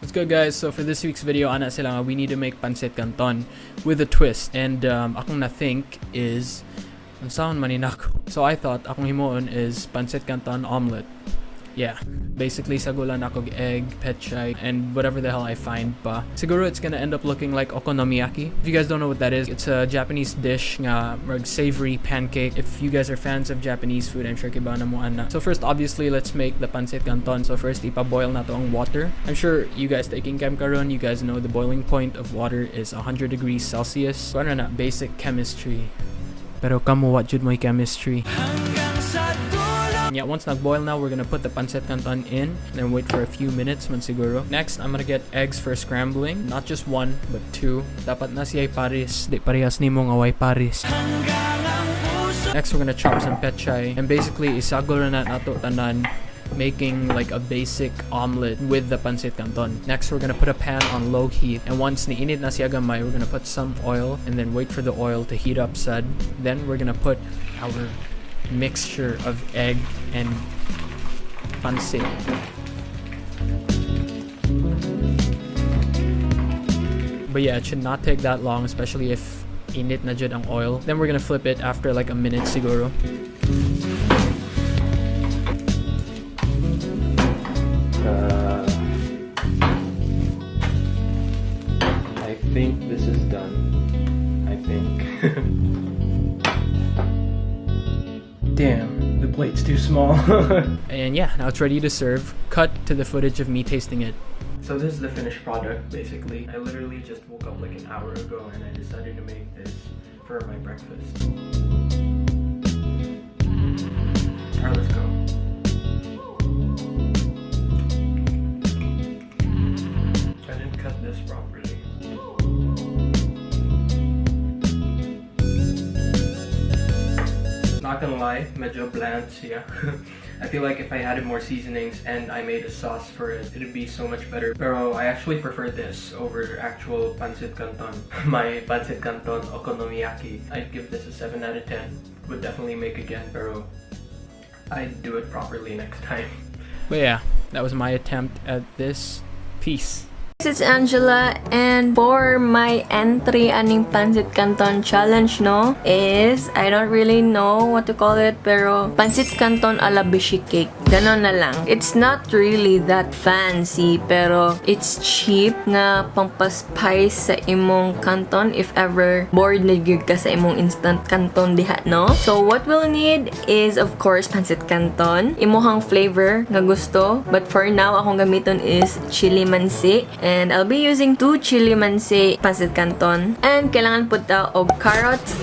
What's good, guys? So for this week's video, ana sila nga, we need to make pancit canton with a twist. And akong na-think is, ang sound maninako. So I thought, akong himoon is pancit canton omelet. Yeah, basically sagulan ako egg, pechay, and whatever the hell I find pa. Siguro it's gonna end up looking like okonomiyaki. If you guys don't know what that is, it's a Japanese dish nga savory pancake. If you guys are fans of Japanese food, I'm sure kiba na mo ana. So first, obviously, let's make the pancit canton. So first, ipa-boil na to ang water. I'm sure you guys taking chem karon, you guys know the boiling point of water is 100 degrees Celsius. So ano na, basic chemistry. Pero kamo what jud mo'y chemistry. Yeah, once nag-boil na, we're gonna put the pancit canton in and then wait for a few minutes man siguro. Next, I'm gonna get eggs for scrambling. Not just one, but two. Dapat na siya'y paris. Di parehas ni mo nga way paris. Next, we're gonna chop some pechay. And basically, isagol na nato tanan, making like a basic omelet with the pancit canton. Next, we're gonna put a pan on low heat, and once niinit na siya gamay, we're gonna put some oil and then wait for the oil to heat up sad. Then we're gonna put our mixture of egg and pancit. But yeah, it should not take that long, especially if init na jud ang oil. Then we're gonna flip it after like a minute siguro. I think this is done. I think. Damn, the plate's too small. And yeah, now it's ready to serve. Cut to the footage of me tasting it. So this is the finished product, basically. I literally just woke up like an hour ago and I decided to make this for my breakfast. Alright, let's go. I didn't cut this properly. Not gonna lie, medyo bland siya. I feel like if I added more seasonings and I made a sauce for it, it'd be so much better. Pero I actually prefer this over actual pancit canton. My pancit canton okonomiyaki. I'd give this a 7 out of 10. Would definitely make again, pero I'd do it properly next time. But yeah, that was my attempt at this. Peace. It's Angela, and for my entry aning pancit canton challenge no is I don't really know what to call it, pero pancit canton a la bishi cake, ganon na lang. It's not really that fancy, pero it's cheap nga pampaspice sa imong canton if ever bored na gyud ka sa imong instant canton diha, no? So what we'll need is of course pancit canton, imuhang flavor nga gusto, but for now akong gamiton is chili mansi. And I'll be using 2 chili mansi pancit canton. And kailangan po daw og carrots,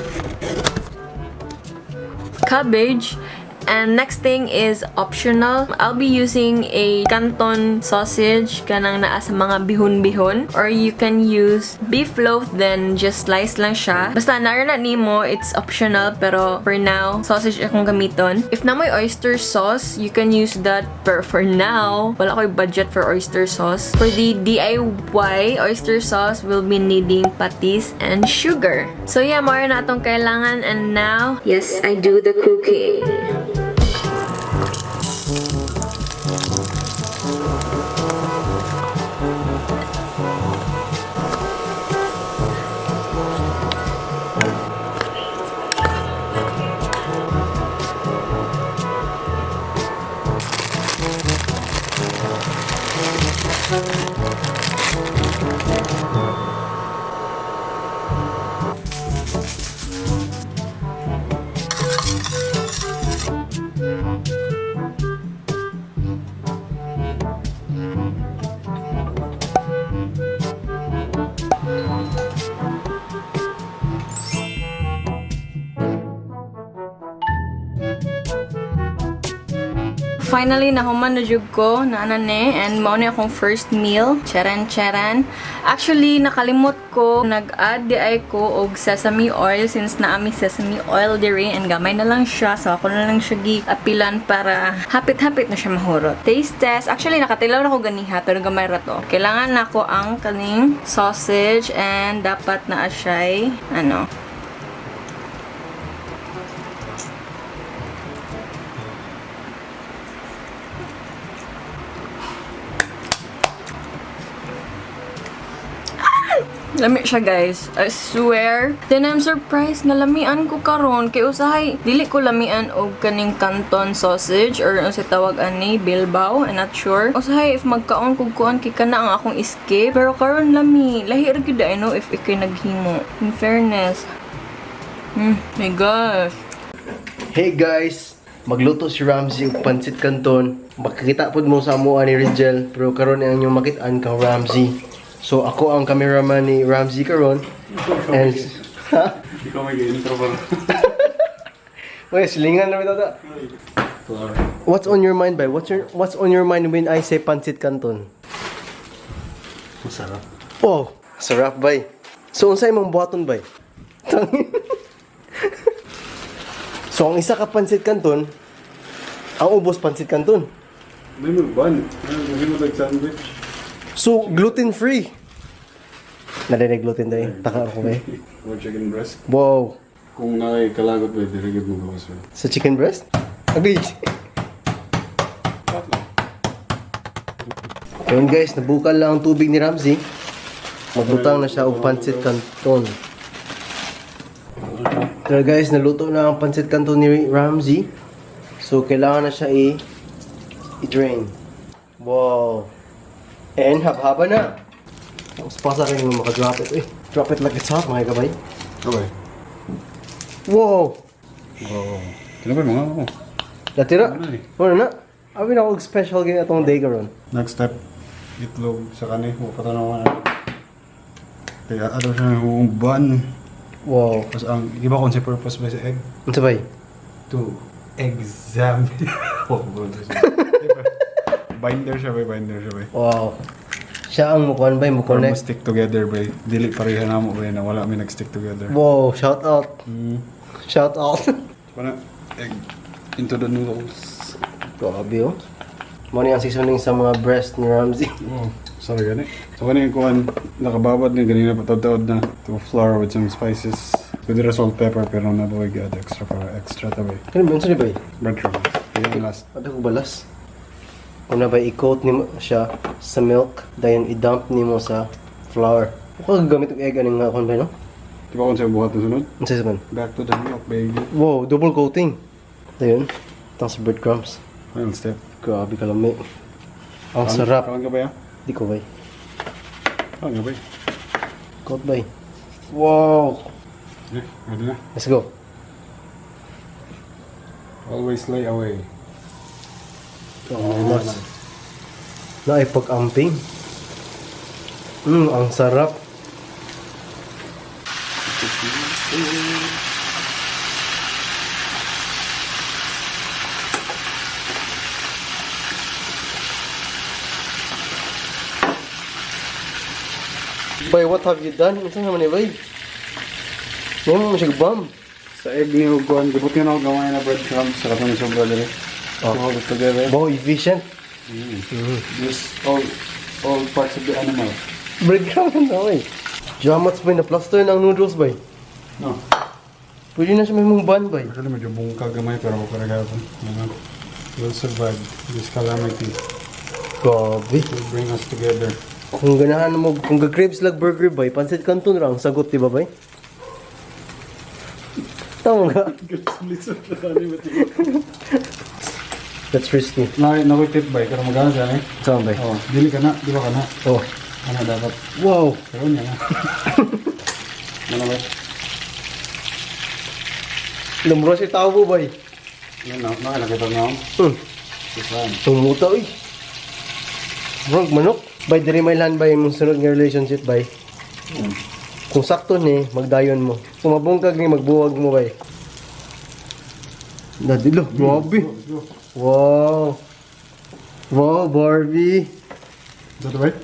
cabbage, and next thing is optional. I'll be using a canton sausage kanang naa sa mga bihon-bihon, or you can use beef loaf then just slice lang siya. Basta nara na nimo, it's optional, pero for now sausage akong gamiton. If na may oyster sauce, you can use that, but for now wala ko'y budget for oyster sauce. For the DIY oyster sauce, we'll be needing patis and sugar. So yeah, mara na atong kailangan, and now yes, I do the cooking. Finally, nahuman na jud ko na anane, and mao ni akong first meal. Charan. Actually, nakalimot ko nag-add di ay ko og sesame oil since naami sesame oil diri, and gamay na lang siya, so ako na lang siya gi-apilan para hapit-hapit na siya mahurot. Taste test. Actually, nakatilaw na ko ganiha pero gamay ra to. Kailangan nako ang kaning sausage, and dapat na siya ano, Lami siya guys. I swear. Then I'm surprised na lamian ko karon kay usahay dili ko lamian og kaning canton sausage or ang tawag ani Bilbao. I'm not sure. Usahay if magkaon kog kuan kay kana ang akong escape pero karon lami. Lahi ra gyud I know if ikay naghimo. In fairness. My gosh. Hey guys, magluto si Ramsey og pancit canton. Makikita pod mo sa amuan ni Rigel pero karon ang inyong makit-an kang Ramsey. So ako ang cameraman ni Ramsey karon. And ha? Di ko may intro pa. Wait, silingan na bitaw. What's on your mind, bay? What's on your mind when I say pancit canton? Masarap. Oh, sarap bay. So unsay imong buhaton bay? So ang isa ka pancit canton, ang ubos pancit canton. May magban. May mag-sandwich. So gluten-free. Nadinig gluten day. Taka ako bay. Or chicken breast. Wow. Kung nakikalagot ba, dirigid mo gawas ba? Sa chicken breast? Agay. Yun guys, nabukal lang ang tubig ni Ramsey. Magbutang na siya og pancit canton. Pero guys, naluto na ang pancit canton ni Ramsey. So kailangan na siya i-drain. Wow. And haba na. Tapos pasa rin mo maka-drop it. Drop it like it's hot mga kabay. Okay. Wow. Oh. Kaya ba mga ako? Natira. Ano eh? Ano na? Abi na ako special ganyan itong day karon. Next step, itlog sa kani. Patanaw na. Kaya ano siya yung bun. Wow. Tapos ang iba kung si purpose ba sa egg? Ano sabay? To examine. Oh, binder siya ba? Binder siya ba? Wow. Siya ang mukuan ba? Para Muconnect. stick together ba? Dili pareha na mo ba na wala may nag-stick together. Wow. Shout out. Shout out. Pana, egg into the noodles. Grabe oh. Muna ang seasoning sa mga breast ni Ramsey. Oh, sorry gani. So kani kuan nakababad ni ganina patawd na to flour with some spices. Pwede ra salt, pepper pero nabuhay ka extra para extra tabay. Kano ba? Ano ba? Breadcrumbs. Yan last. Abi ko balas. Una ba i-coat nimo siya sa milk, dayon i-dump nimo sa flour. Ako gagamit og egg aning nga kon ba no? Di ba kung sa'yo buhat na sunod? Ano sa man? Back to the milk, baby. Wow, double coating. Dayon, tang sa breadcrumbs. Final step. Grabe kalami. Ang sarap. Kawan ka ba ya? Di ko bay. Kawan ka ba ya? Coat bay. Wow. Okay, ready na. Let's go. Always lay away. Oh, mas. Na ay pag-amping. Ang sarap. Bay, what have you done? Ito naman eh, bay. Ngayon mo siya bomb. Sa egg ni Huguan, gabot nga na ako gawin na breadcrumbs sa katong sobra dali. Oh. To hold it together. Wow, efficient. Just all parts of the animal. Breadcrumb na, bay. Jammats, bay, na-plaster ng noodles, bay. No. Pwede na siya may mong bun, bay. Actually, medyo bungka gamay pero ako karagapon. We'll survive this calamity. Grabe. Will bring us together. Kung ganahan mo, kung ga-crave sila burger, bay, pancit canton lang, sagot, di ba, bay? Tama nga. That's risky. Nakitip ba? Pero magana siya eh. Tama, bay. Oh, dili ka na. Di ba ka na? Oh. Ano dapat? Wow. Pero niya na. Ano ba? Lumura si tao mo, bay. Yan na. Nakakita nga ako. Saan? Tumuta, uy. Bro, manok. Bay, diri may land, bay, mong sunod nga relationship, bay. Kung sakto ni, magdayon mo. Kung mabungkag ni, magbuwag mo, bay. Nadilo, grabe. Wow. Wow, Barbie. Is that right?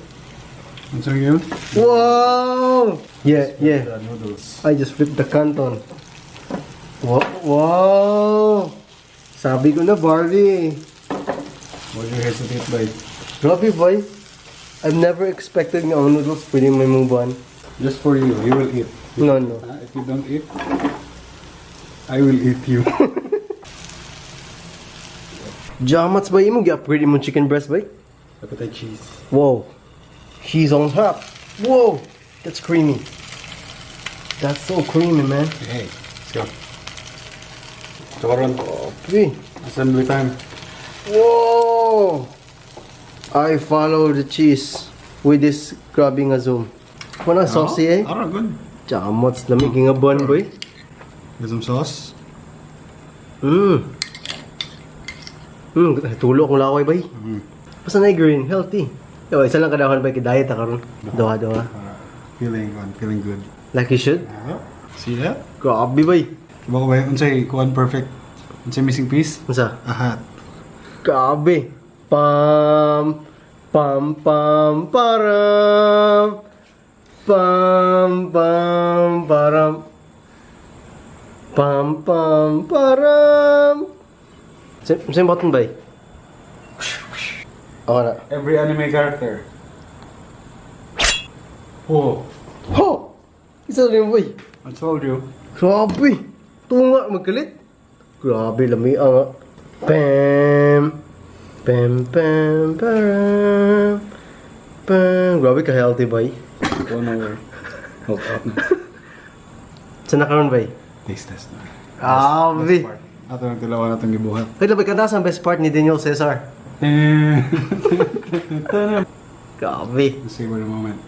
Ang sarang yun? Wow. Yeah, yeah. Noodles. I just flipped the canton. Wow. Wow. Sabi ko na, Barbie. Why do you hesitate by? Grabe, boy. I've never expected nga ang noodles pwede may mungbuan. Just for you. You will eat. No, no. If you don't eat, I will eat you. Jamats ba imo gi-upgrade mo chicken breast, bay? Look at that cheese. Wow. She's on top. Wow. That's creamy. That's so creamy, man. Hey, let's go. So, karon, Hey. assembly time. Whoa! I follow the cheese with this grabbing a zoom. Ano, saucy eh? Alright, good. Chamots, lamig nga bun, boy. Get some sauce. Tulo akong laway, bay. Basta na green, healthy. Yo, isa lang kadahon, bay, kidayet ako ron. Dawa. Feeling good. Like you should. See that? Grabe, bay. Diba ko ba yun? Unsay, kuhan perfect. Unsay missing piece? Masa? Ahat. Grabe. Pam, pam, pam, param. Pam, pam, param. Pam, pam, param. Saan button, bay? Ako na. Every anime character. Oh, Ho! Isa rin, boy. I told you. Grabe! Tunga, magkalit. Grabe, lami nga. Pam! Pam, pam, param. Pam! Grabe ka healthy, bay. Go nowhere. Hold up na. Saan na karon, bay? Taste test na. Grabe! Ato ang tilawan natong gibuhat. Wait, labay kanta sa best part ni Daniel Cesar. Grabe. Savor the moment.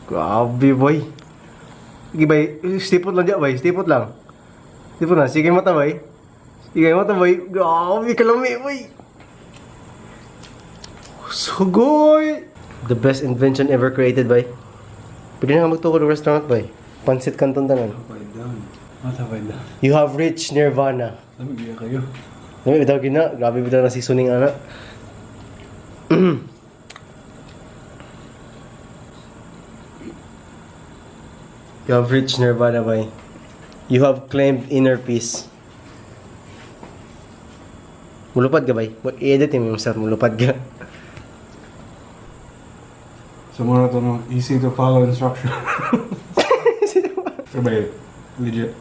Grabe, boy. Sige, bay. Stipot lang dyan, bay. Stipot lang. Stipot lang. Sige, mata, bay. Sige, mata, bay. Grabe, kalami, bay. Sugoy! The best invention ever created, bay. Pwede na nga magtuko ng restaurant, bay. Pansit Canton tanan. Upay down. Matapay down. You have reached nirvana. Sabi kaya kayo. Dami, bitaw gina. Grabe, bitaw na seasoning, anak. You have reached nirvana, bay. You have claimed inner peace. Mulupad ka, bay. I-edit mo yung mulupad ka. So muna to no, easy to follow instruction. Sabay, legit.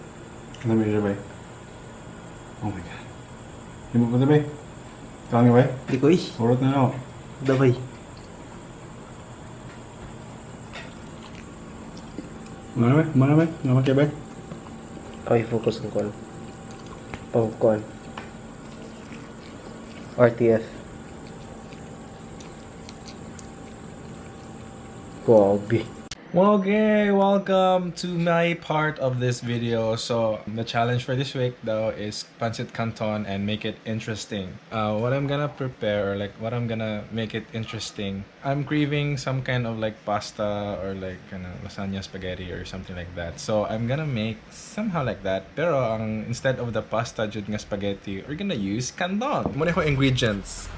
Alam mo siya bay. Oh my god. Hindi mo ba bay? Kaya nga bay? Di ko eh. Urot na ako. Dabay. Mana bay? Naman kaya bay? Okay, focus ang kon. Pang-kon. RTF. Grabe. Okay, welcome to my part of this video. So the challenge for this week though is pancit canton and make it interesting. What I'm gonna prepare, or like what I'm gonna make it interesting, I'm craving some kind of like pasta or like kind of lasagna spaghetti or something like that. So I'm gonna make somehow like that. Pero instead of the pasta jud nga spaghetti, we're gonna use canton. Muna ko ingredients.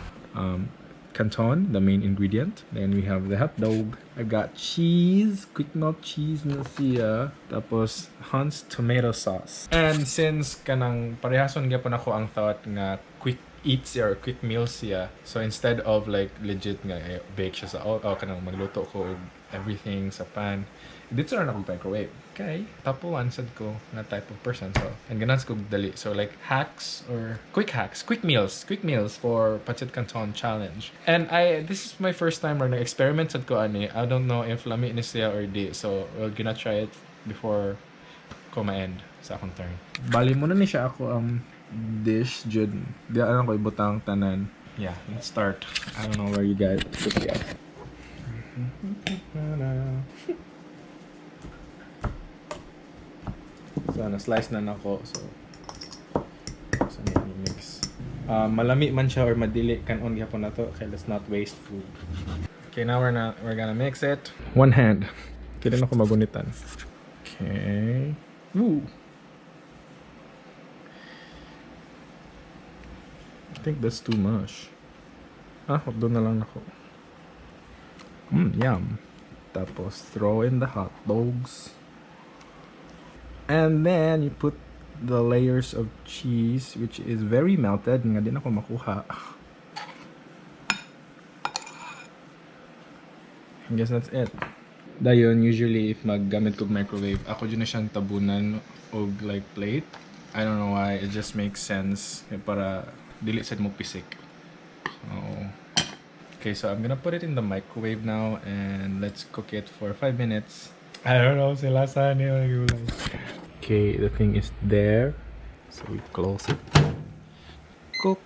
Canton, the main ingredient. Then we have the hot dog. I've got cheese, quick melt cheese na siya. Tapos Hunt's tomato sauce. And since kanang parehason gyapon ako ang thought nga quick eats or quick meals siya. So instead of like legit nga bake siya sa kanang magluto ko og everything sa pan. Dito na ako microwave. Okay. Tapuan sad ko na type of person. So, and ganas ko dali. So like hacks, quick meals for pancit canton challenge. And this is my first time na experiment sad ko ani. I don't know if lami ni siya or di. So, we're gonna try it before ko ma-end sa akong turn. Bali muna ni siya ako ang dish jud. Di alam ko ibutang tanan. Yeah, let's start. I don't know where you guys put it. So, na-slice na nako. So mix. Malami man siya or madili kanon gyapon nato. Okay, let's not waste food. Okay, now we're gonna mix it. One hand. Kaya na ko magunitan. Okay. Ooh. I think that's too much. Doon na lang ako. Yum. Tapos throw in the hot dogs. And then you put the layers of cheese, which is very melted. Nga din ako makuha. I guess that's it. Dayon, usually if maggamit ko microwave, ako dyan na siyang tabunan og like plate. I don't know why, it just makes sense para dili sad mo pisik. So, Okay, so I'm gonna put it in the microwave now and let's cook it for 5 minutes. I don't know, sila saan yung gulay. Okay, the thing is there. So we close it. Cook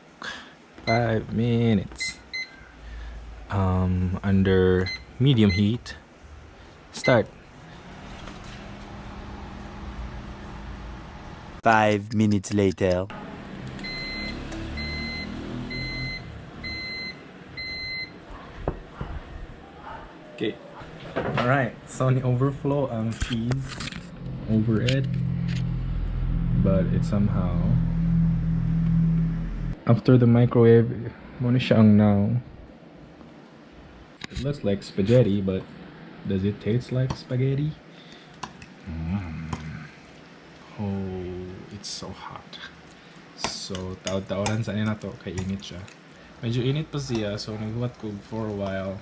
5 minutes. Under medium heat. Start. 5 minutes later. Okay. Alright, so ni overflow ang cheese over it. But it somehow after the microwave, muna siyang now. It looks like spaghetti, but does it taste like spaghetti? Oh, it's so hot. So, taod-taoran sa na to, kay init siya. Medyo init pa siya, so naghuwat ko for a while.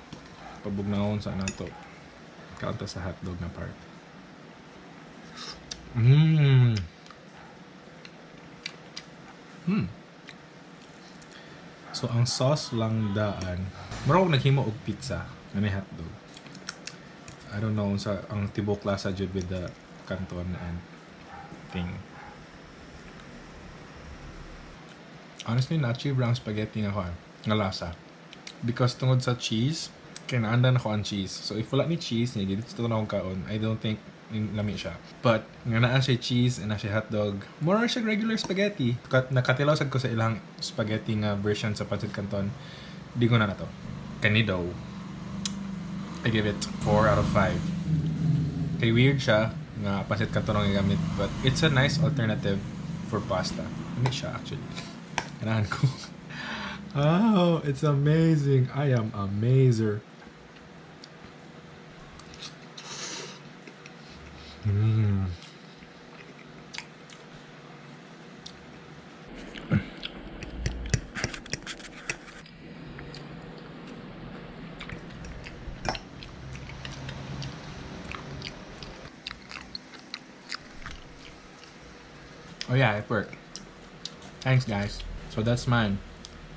Pabugnaon sa na to. Kaunta sa hotdog na part. So, ang sauce lang daan. Marang naghimo og pizza na may hotdog. I don't know sa ang tibok lasa jud with the canton and thing. Honestly, na-achieve lang spaghetti nga ko nga lasa. Because tungod sa cheese, kinaandan ako ang cheese. So if wala ni cheese, niya dito na akong kaon, I don't think lami siya. But nga naa siya cheese and na siya hotdog, more siya regular spaghetti. Nakatilaw sad ko sa ilang spaghetti nga version sa pancit canton. Di ko na to. Kanido. I give it 4 out of 5. Kay weird siya nga pancit canton ang gamit, but it's a nice alternative for pasta. Lami siya actually. Kanahan ko. Oh, it's amazing. I am a mazer. Oh yeah, it worked. Thanks guys. So that's mine.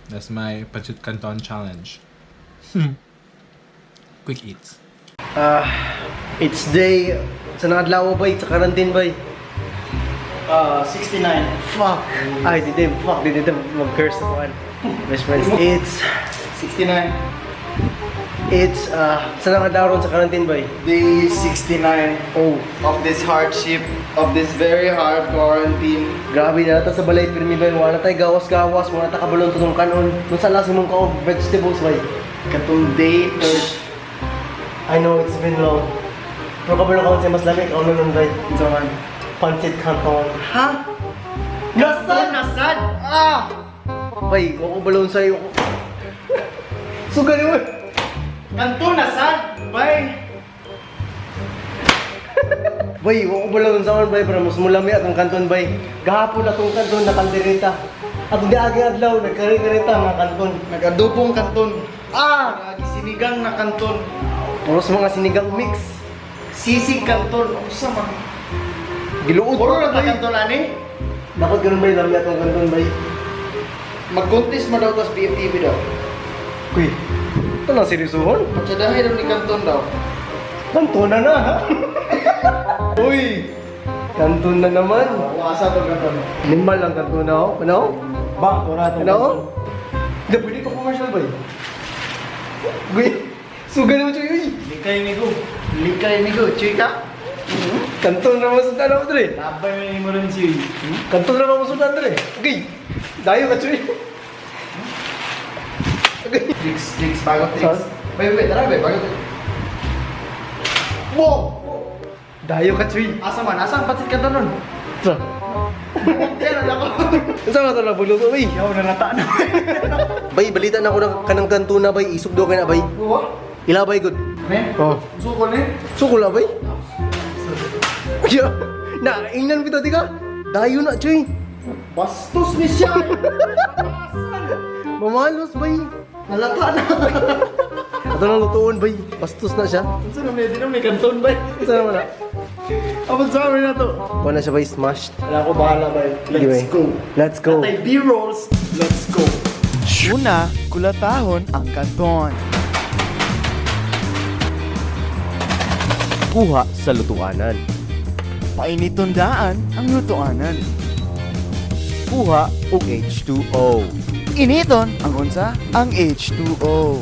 That's my pancit canton challenge. Quick eats. It's day... Sa nakadlaw bay, sa quarantine bay. 69. Fuck! Ay, dito mag-curse ako. Best friends. It's... 69. It's, sa nakadlaw ron sa quarantine bay. Day 69 Oh, of this hardship, of this very hard quarantine. grabe na ta sa balay pirmi bay. Wala tay gawas-gawas, wala ta kabalon tutong kanon. Kung sa lasa mong kaog vegetables bay. Katong day 3rd. I know it's been long. Pero kabalon kaon sa mas lamig, kaon nun bay. So man. Pancit canton. Ha? Nasad! Nasad! Ah! Bay, ako balon sa'yo. Sugal mo. Kanto nasad! Bay! Bay, ako balon sa akin bay, para mas mulami atong kanton bay. Gahapon atong kanton na kaldereta. At hindi agi adlaw, nagkari-karita mga kanton. Nagadupong kanton. Ah! Lagi sinigang na kanton. Puros mga sinigang mix. Sisig kanton. Usa man. Giluod Puro pa na bay. kanton ani. Dapat ganun bay, lami atong kanton bay. Mag-contest mo daw tas BFTV daw. Kuy, ito lang seryosohon. Matsadahay daw ni kanton daw. Kanton na ha? Uy, kanton na naman. Wasa to kanton. Limal lang kanton na ako. Ano? Ba, wala to. Ano? Hindi, pwede ka commercial bay. Uy, sugal mo siya. Uy, Likay ni ko. Likay ni ko. Chika? kanton na masudan ako dre. Labay mo rin siya. Kanton na masudan dre. Okay, dayo ka chuy. Okay. Tricks, bago tricks. Saan? Wait, tara, bago tricks. Wow! Dayo ka chuy. Asa man? Asa ang patit ka to nun? Sa. Yan, ako. Saan ka talaga buluto, bay? Yaw, nalata na. Bay, balita na ako ng kanang kanto na, bay. Isog daw ka na, bay. Buwa? Ila, bay, good. Men, Oh. suko ni. Suko na, bay. Yeah. Na, ingnan kita, di ka? Dayo na, chuy. Bastos ni siya. Mamalos, bay. Nalata na. Ito nang lutuon, bay. Bastos na siya. Saan naman din naman kanton ba? Ito naman na. Abot sa amin na to. Kuha na siya, bay. Smashed. Wala ko bahala ba? Sige, bay. Let's go. Let's go. Atay B-rolls. Let's go. Una, kulatahon ang kanton. kuha sa lutuanan. Painitundaan ang lutuanan. Kuha og H2O. Initon ang unsa ang H2O.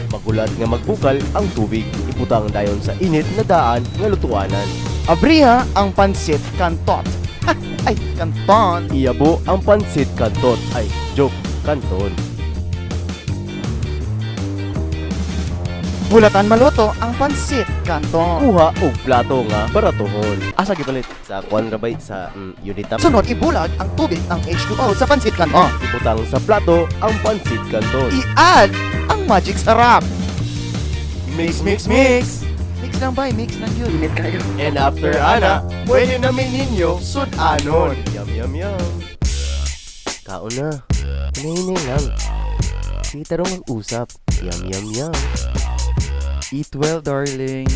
Magulat nga magbukal ang tubig. Ibutang dayon sa init na daan nga lutuanan. Abriha ang pansit kantot. Ay, kanton. Iyabo ang pansit kanton. Ay, joke, kanton. Bulatan maluto ang pansit kanton. Kuha og plato nga baratohon. Asa gipalit sa kwan ra bay sa unit na. Sunod ibulag ang tubig ng H2O sa pansit kanton. Ibutang sa plato ang pansit kanton. I-add ang magic sarap. Mix, mix, mix. Mix lang ba? Mix lang yun. Init kayo. And after ana, pwede namin ninyo sudanon. Yum, yum, yum. Kaon na. Hinahinay lang. Sige tarong mag-usap. Yum, yum, yum. Eat well, darling.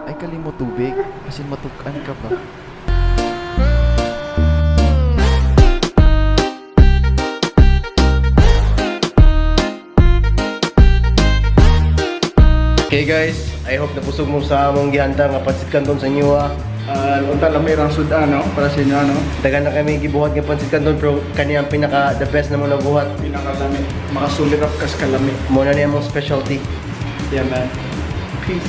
Ay, kalimot tubig. Kasi matukan ka ba? Okay guys, I hope napusog mo sa among gihanda nga pansit kanton sa inyo ha. Unta lamay rang sudan no para sa inyo no. Dagan na kami gibuhat nga pansit kanton pero kani ang pinaka the best na mo nabuhat. Pinakalami. Makasulirap kas kalami. Mo na niya mong specialty. Yeah man. Peace.